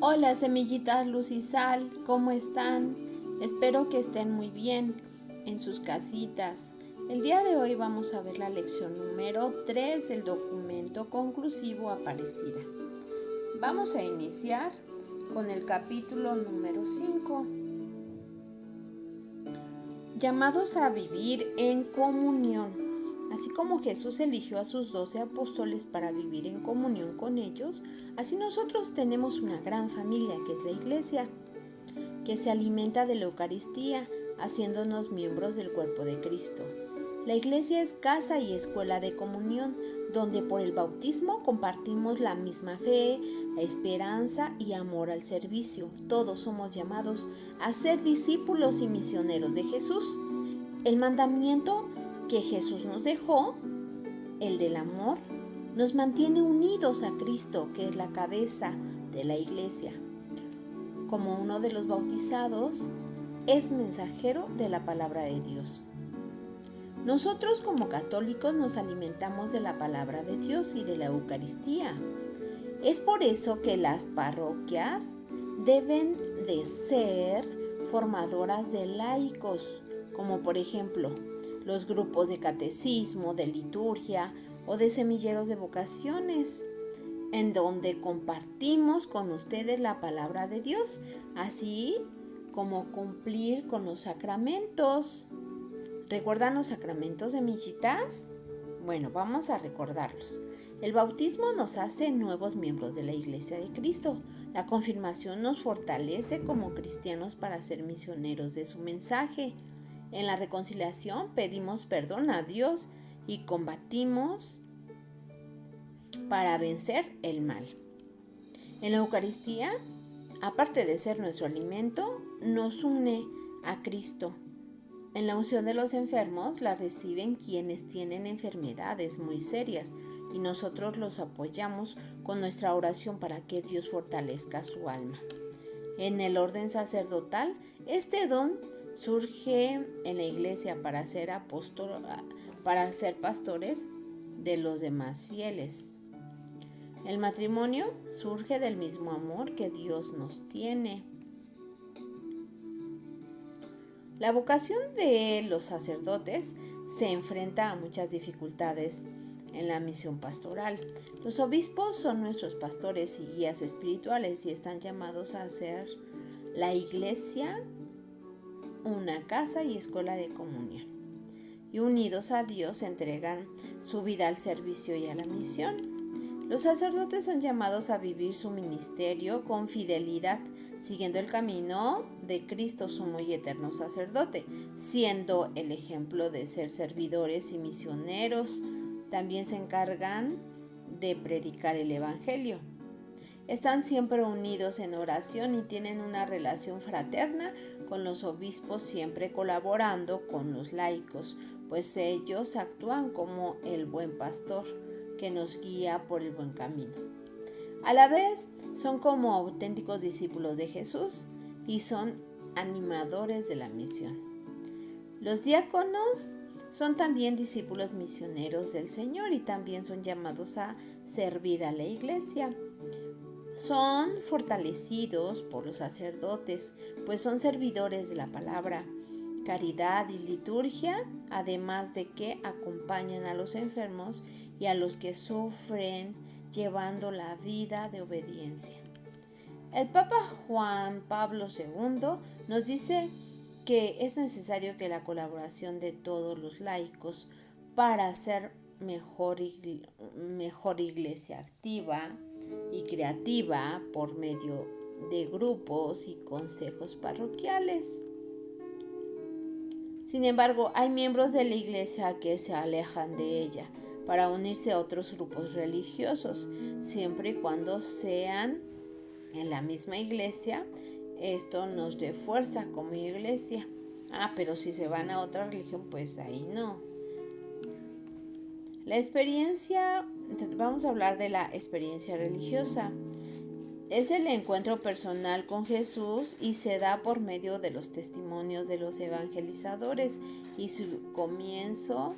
Hola semillitas luz y sal, ¿cómo están? Espero que estén muy bien en sus casitas. El día de hoy vamos a ver la lección número 3 del documento conclusivo Aparecida. Vamos a iniciar con el capítulo número 5. Llamados a vivir en comunión. Así como Jesús eligió a sus 12 apóstoles para vivir en comunión con ellos, así nosotros tenemos una gran familia que es la Iglesia, que se alimenta de la Eucaristía, haciéndonos miembros del cuerpo de Cristo. La Iglesia es casa y escuela de comunión, donde por el bautismo compartimos la misma fe, la esperanza y amor al servicio. Todos somos llamados a ser discípulos y misioneros de Jesús. El mandamiento que Jesús nos dejó, el del amor, nos mantiene unidos a Cristo, que es la cabeza de la Iglesia. Como uno de los bautizados, es mensajero de la palabra de Dios. Nosotros como católicos nos alimentamos de la palabra de Dios y de la Eucaristía. Es por eso que las parroquias deben de ser formadoras de laicos, como por ejemplo los grupos de catecismo, de liturgia o de semilleros de vocaciones, en donde compartimos con ustedes la palabra de Dios, así como cumplir con los sacramentos. ¿Recuerdan los sacramentos, semillitas? Bueno, vamos a recordarlos. El bautismo nos hace nuevos miembros de la Iglesia de Cristo. La confirmación nos fortalece como cristianos para ser misioneros de su mensaje. En la reconciliación pedimos perdón a Dios y combatimos para vencer el mal. En la Eucaristía, aparte de ser nuestro alimento, nos une a Cristo. En la unción de los enfermos la reciben quienes tienen enfermedades muy serias y nosotros los apoyamos con nuestra oración para que Dios fortalezca su alma. En el orden sacerdotal, este don surge en la Iglesia para ser pastores de los demás fieles. El matrimonio surge del mismo amor que Dios nos tiene. La vocación de los sacerdotes se enfrenta a muchas dificultades en la misión pastoral. Los obispos son nuestros pastores y guías espirituales y están llamados a hacer la Iglesia una casa y escuela de comunión. Y unidos a Dios entregan su vida al servicio y a la misión. Los sacerdotes son llamados a vivir su ministerio con fidelidad, siguiendo el camino de Cristo sumo y eterno sacerdote, siendo el ejemplo de ser servidores y misioneros. También se encargan de predicar el Evangelio. Están siempre unidos en oración y tienen una relación fraterna con los obispos, siempre colaborando con los laicos, pues ellos actúan como el buen pastor que nos guía por el buen camino. A la vez, son como auténticos discípulos de Jesús y son animadores de la misión. Los diáconos son también discípulos misioneros del Señor y también son llamados a servir a la Iglesia. Son fortalecidos por los sacerdotes, pues son servidores de la palabra, caridad y liturgia, además de que acompañan a los enfermos y a los que sufren, llevando la vida de obediencia. El Papa Juan Pablo II nos dice que es necesario que la colaboración de todos los laicos para hacer mejor iglesia activa y creativa por medio de grupos y consejos parroquiales. Sin embargo, hay miembros de la Iglesia que se alejan de ella para unirse a otros grupos religiosos, siempre y cuando sean en la misma Iglesia. Esto nos refuerza como Iglesia. Pero si se van a otra religión, pues ahí no. Vamos a hablar de la experiencia religiosa. Es el encuentro personal con Jesús y se da por medio de los testimonios de los evangelizadores y su comienzo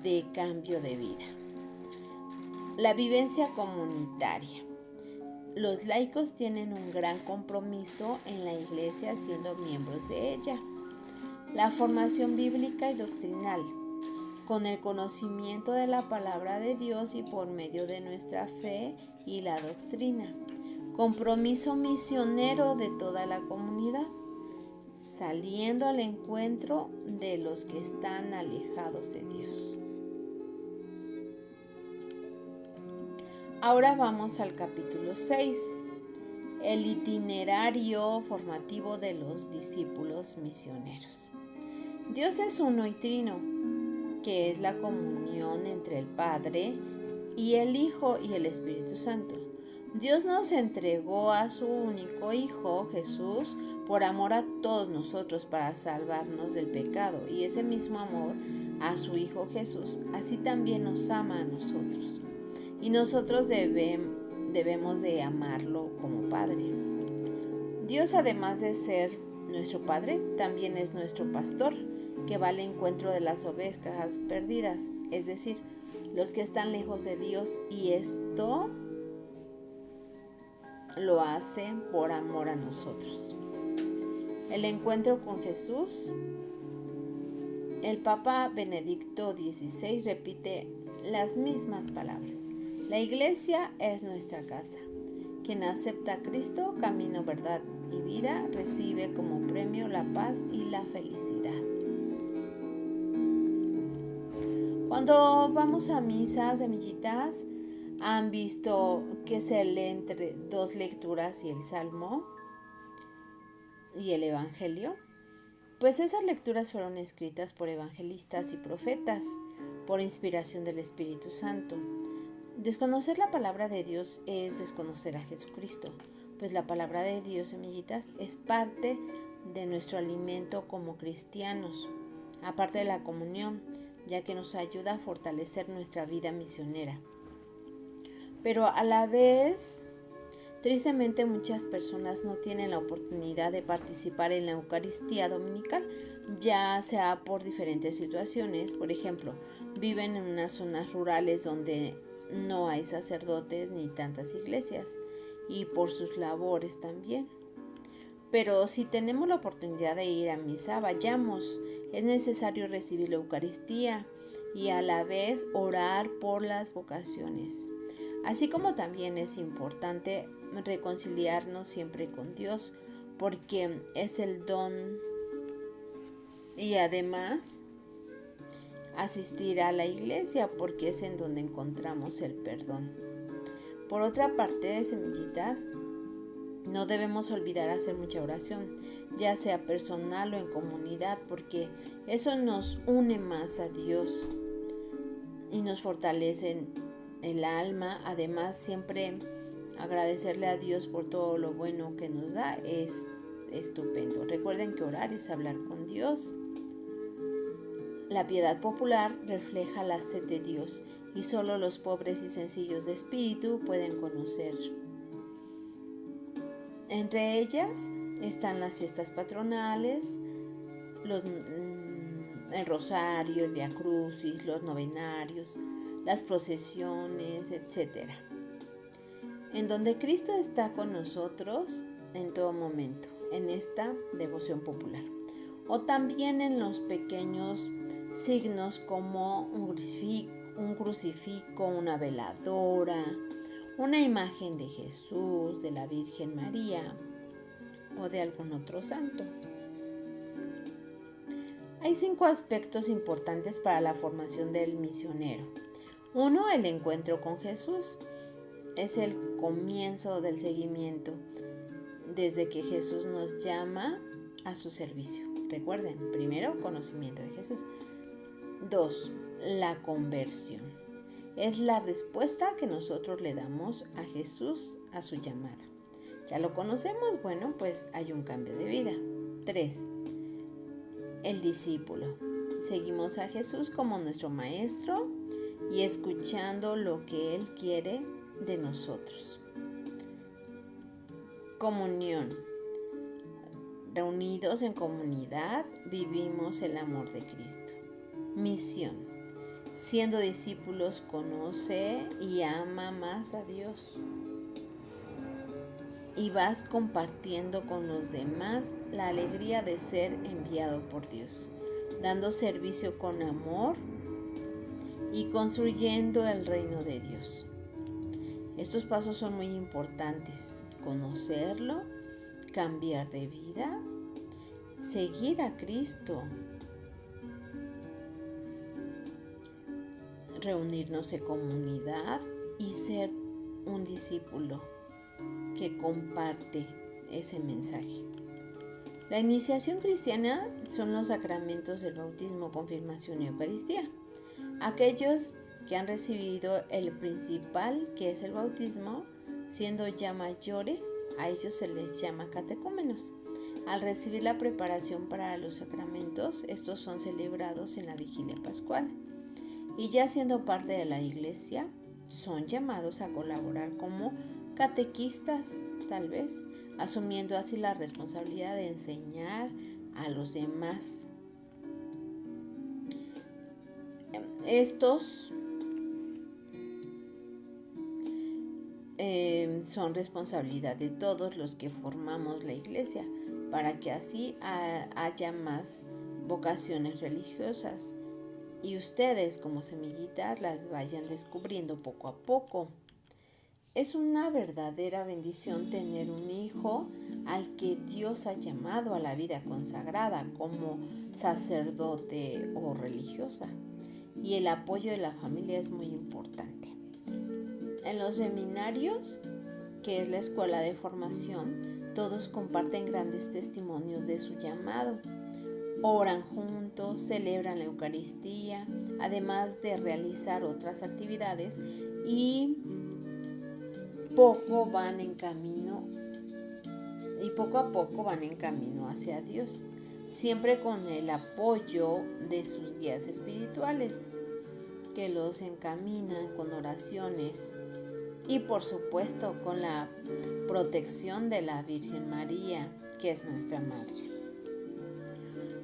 de cambio de vida. La vivencia comunitaria. Los laicos tienen un gran compromiso en la Iglesia siendo miembros de ella. La formación bíblica y doctrinal, con el conocimiento de la palabra de Dios y por medio de nuestra fe y la doctrina. Compromiso misionero de toda la comunidad, saliendo al encuentro de los que están alejados de Dios. Ahora vamos al capítulo 6, el itinerario formativo de los discípulos misioneros. Dios es uno y trino, que es la comunión entre el Padre y el Hijo y el Espíritu Santo. Dios nos entregó a su único Hijo, Jesús, por amor a todos nosotros para salvarnos del pecado. Y ese mismo amor a su Hijo Jesús, así también nos ama a nosotros. Y nosotros debemos de amarlo como Padre. Dios, además de ser nuestro Padre, también es nuestro pastor, que va al encuentro de las ovejas perdidas, es decir, los que están lejos de Dios, y esto lo hace por amor a nosotros. El encuentro con Jesús. El Papa Benedicto XVI repite las mismas palabras. La Iglesia es nuestra casa. Quien acepta a Cristo, camino, verdad y vida, recibe como premio la paz y la felicidad. Cuando vamos a misa, semillitas, ¿han visto que se lee entre 2 lecturas y el Salmo y el Evangelio? Pues esas lecturas fueron escritas por evangelistas y profetas, por inspiración del Espíritu Santo. Desconocer la palabra de Dios es desconocer a Jesucristo, pues la palabra de Dios, semillitas, es parte de nuestro alimento como cristianos, aparte de la comunión, ya que nos ayuda a fortalecer nuestra vida misionera. Pero a la vez, tristemente muchas personas no tienen la oportunidad de participar en la Eucaristía dominical, ya sea por diferentes situaciones. Por ejemplo, viven en unas zonas rurales donde no hay sacerdotes ni tantas iglesias, y por sus labores también. Pero si tenemos la oportunidad de ir a misa, vayamos. Es necesario recibir la Eucaristía y a la vez orar por las vocaciones. Así como también es importante reconciliarnos siempre con Dios, porque es el don, y además asistir a la iglesia, porque es en donde encontramos el perdón. Por otra parte, semillitas, no debemos olvidar hacer mucha oración, ya sea personal o en comunidad, porque eso nos une más a Dios y nos fortalece el alma. Además, siempre agradecerle a Dios por todo lo bueno que nos da es estupendo. Recuerden que orar es hablar con Dios. La piedad popular refleja la sed de Dios, y solo los pobres y sencillos de espíritu pueden conocer. Entre ellas están las fiestas patronales, el rosario, el Vía Crucis, los novenarios, las procesiones, etc. En donde Cristo está con nosotros en todo momento, en esta devoción popular. O también en los pequeños signos como un crucifijo, una veladora, una imagen de Jesús, de la Virgen María o de algún otro santo. Hay 5 aspectos importantes para la formación del misionero. 1. El encuentro con Jesús. Es el comienzo del seguimiento, desde que Jesús nos llama a su servicio. Recuerden, primero, conocimiento de Jesús. 2. La conversión. Es la respuesta que nosotros le damos a Jesús a su llamado. ¿Ya lo conocemos? Bueno, pues hay un cambio de vida. 3. El discípulo. Seguimos a Jesús como nuestro maestro y escuchando lo que Él quiere de nosotros. Comunión. Reunidos en comunidad, vivimos el amor de Cristo. Misión. Siendo discípulos, conoce y ama más a Dios. y vas compartiendo con los demás la alegría de ser enviado por Dios, dando servicio con amor y construyendo el reino de Dios. Estos pasos son muy importantes: conocerlo, cambiar de vida, seguir a Cristo, reunirnos en comunidad y ser un discípulo que comparte ese mensaje. La iniciación cristiana son los sacramentos del bautismo, confirmación y Eucaristía. Aquellos que han recibido el principal, que es el bautismo, siendo ya mayores, a ellos se les llama catecúmenos. Al recibir la preparación para los sacramentos, estos son celebrados en la vigilia pascual. Y ya siendo parte de la iglesia, son llamados a colaborar como catequistas, tal vez, asumiendo así la responsabilidad de enseñar a los demás. Estos son responsabilidad de todos los que formamos la iglesia, para que así haya más vocaciones religiosas y ustedes como semillitas las vayan descubriendo poco a poco. Es una verdadera bendición tener un hijo al que Dios ha llamado a la vida consagrada como sacerdote o religiosa, y el apoyo de la familia es muy importante. En los seminarios, que es la escuela de formación, todos comparten grandes testimonios de su llamado. Oran juntos, celebran la Eucaristía, además de realizar otras actividades, y poco a poco van en camino hacia Dios, siempre con el apoyo de sus guías espirituales, que los encaminan con oraciones y por supuesto con la protección de la Virgen María, que es nuestra Madre.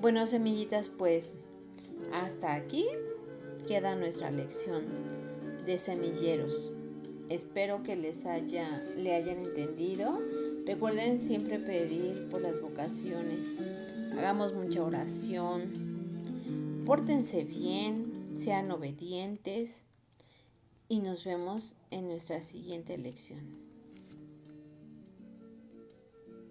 Bueno, semillitas, pues hasta aquí queda nuestra lección de semilleros. Espero que le hayan entendido. Recuerden siempre pedir por las vocaciones. Hagamos mucha oración. Pórtense bien, sean obedientes y nos vemos en nuestra siguiente lección.